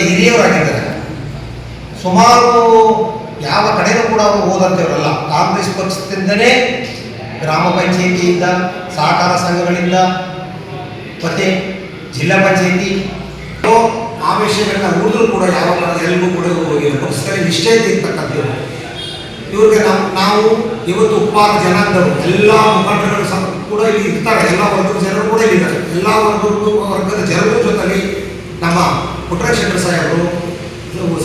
ಹಿರಿಯವರಾಗಿದ್ದಾರೆ. ಸುಮಾರು ಯಾವ ಕಡೆನೂ ಕೂಡ ಅವರು ಹೋದಂಥವರಲ್ಲ. ಕಾಂಗ್ರೆಸ್ ಪಕ್ಷದಿಂದಲೇ ಗ್ರಾಮ ಪಂಚಾಯಿತಿಯಿಂದ, ಸಹಕಾರ ಸಂಘಗಳಿಂದ, ಮತ್ತು ಜಿಲ್ಲಾ ಪಂಚಾಯಿತಿ ಆವೇಶಗಳನ್ನ ಉಳಿದ್ರು ಕೂಡ ಯಾವ ಎಲ್ರಿಗೂ ಕೂಡ ಹೋಗಿಲ್ಲ. ಪಕ್ಷದಲ್ಲಿ ನಿಷ್ಠೆ ಇರ್ತಕ್ಕಂಥವ್ರು ಇವ್ರಿಗೆ ನಾವು ಇವತ್ತು ಉಪ್ಪಾರ ಜನಾಂಗದವರು ಎಲ್ಲ ಮುಖಂಡರುಗಳು ಸಹ ಕೂಡ ಇಲ್ಲಿ ಇರ್ತಾರೆ. ಎಲ್ಲ ವರ್ಗದ ಜನರು ಕೂಡ ಇಲ್ಲಿದ್ದಾರೆ. ಎಲ್ಲ ವರ್ಗದ ಜನರ ಜೊತೆಲಿ ನಮ್ಮ ಪುಟ್ಟರಾಜಶೇಖರ್ ಸಾಹೇಬರು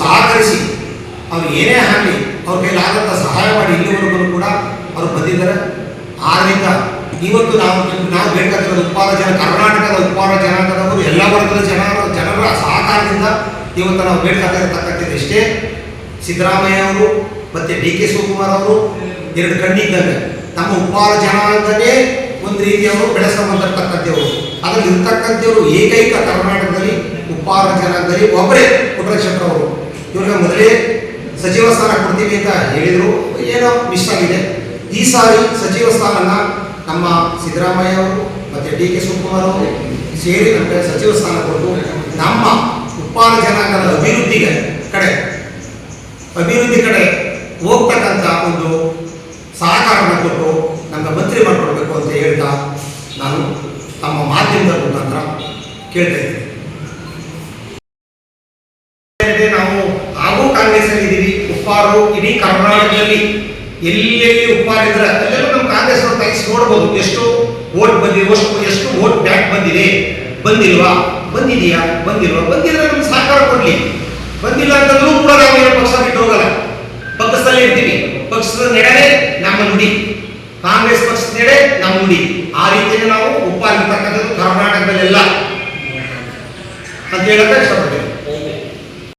ಸಹಕರಿಸಿ ಅವ್ರು ಏನೇ ಆಗಲಿ ಅವ್ರ ಕೈಲಾದಂಥ ಸಹಾಯ ಮಾಡಿ ಇಲ್ಲಿವರೆಗೂ ಕೂಡ ಅವರು ಬಂದಿದ್ದಾರೆ. ಆದ್ದರಿಂದ ಇವತ್ತು ನಾವು ಬೇಕಾಗಿರೋದು ಉಪ್ಪಾರ ಕರ್ನಾಟಕದ ಉಪ್ಪಾರ ಜನಾಂಗದವರು ಎಲ್ಲ ವರ್ಗದ ಜನರ ಸಹಕಾರದಿಂದ ಇವತ್ತು ನಾವು ಬೇಕಾಗಿರತಕ್ಕಂಥದ್ದು ಇಷ್ಟೇ. ಸಿದ್ದರಾಮಯ್ಯ ಅವರು ಮತ್ತು DK ಶಿವಕುಮಾರ್ ಅವರು ಎರಡು ಕಣ್ಣಿದ್ದಂಗೆ ನಮ್ಮ ಉಪ್ಪಾರ ಜನಾಂಗನೇ ಒಂದು ರೀತಿಯವರು ಬೆಳೆಸ್ಕೊಂಬಂದಿರ್ತಕ್ಕಂಥವ್ರು. ಅದರಲ್ಲಿ ಇರ್ತಕ್ಕಂಥವ್ರು ಏಕೈಕ ಕರ್ನಾಟಕದಲ್ಲಿ ಉಪ್ಪಾರ ಜನಾಂಗದಲ್ಲಿ ಒಬ್ಬರೇ ಪುಟ್ಟರಾಜಶೇಖರ್ ಅವರು. ಇವ್ರಿಗೆ ಮೊದಲೇ ಸಚಿವ ಸ್ಥಾನ ಕೊಡ್ತೀವಿ ಅಂತ ಹೇಳಿದರು, ಏನೋ ಮಿಸ್ ಆಗಿದೆ. ಈ ಸಾರಿ ಸಚಿವ ಸ್ಥಾನನ ನಮ್ಮ ಸಿದ್ದರಾಮಯ್ಯ ಅವರು ಮತ್ತು DK ಶಿವಕುಮಾರ್ ಅವರು ಸೇರಿ ನಮಗೆ ಸಚಿವ ಸ್ಥಾನ ಕೊಟ್ಟು ನಮ್ಮ ಉಪ್ಪಾರ ಜನಾಂಗದ ಅಭಿವೃದ್ಧಿ ಕಡೆ ಹೋಗ್ತಕ್ಕಂಥ ಒಂದು ಸಹಕಾರನ ಕೊಟ್ಟು ನಮಗೆ ಮಂತ್ರಿ ಮಾಡಿಕೊಡ್ಬೇಕು ಅಂತ ಹೇಳ್ತಾ ನಾನು ತಮ್ಮ ಮಾಧ್ಯಮದ ಮುಖಾಂತರ ಕೇಳ್ತಾ ಇದ್ದೀನಿ. ನಾವು ಹಾಗೂ ಕಾಂಗ್ರೆಸ್ನಲ್ಲಿ ಇದ್ದೀವಿ. ಉಪ್ಪಾರು ಇಡೀ ಕರ್ನಾಟಕದಲ್ಲಿ ಎಲ್ಲೆಲ್ಲಿ ಉಪ್ಪಾರ ಇದ್ರೆ ಅಲ್ಲೆಲ್ಲ ನಮ್ಮ ಕಾಂಗ್ರೆಸ್ ಅವರು ತೆಗೆಸಿ ನೋಡ್ಬೋದು ಎಷ್ಟು ವೋಟ್ ಬಂದಿದೆ, ಎಷ್ಟು ವೋಟ್ ಬ್ಯಾಂಕ್ ಬಂದಿದೆ, ಬಂದಿಲ್ವಾ, ಬಂದಿದೆಯಾ, ಬಂದಿದ್ರೆ ನಮ್ಗೆ ಸಹಕಾರ ಕೊಡ್ಲಿ. ಬಂದಿಲ್ಲ ಅಂತಂದ್ರೂ ಕೂಡ ನಾವು ಏನು ಪಕ್ಷ ಬಿಟ್ಟು ಹೋಗಲ್ಲ, ಪಕ್ಷದಲ್ಲೇ ಇರ್ತೀವಿ. ಪಕ್ಷದ ನಡೆನೇ ನಮ್ಮ ನುಡಿ, ಕಾಂಗ್ರೆಸ್ ಪಕ್ಷದ ನಡೆ ನಮ್ಮ ನುಡಿ. ಆ ರೀತಿಯಲ್ಲಿ ನಾವು ಉಪ್ಪಾರ ಇರ್ತಕ್ಕಂಥದ್ದು ಕರ್ನಾಟಕದಲ್ಲೆಲ್ಲ ಅಂತ ಹೇಳಕ್ಕೆ ಇಷ್ಟಪಡ್ತೀವಿ.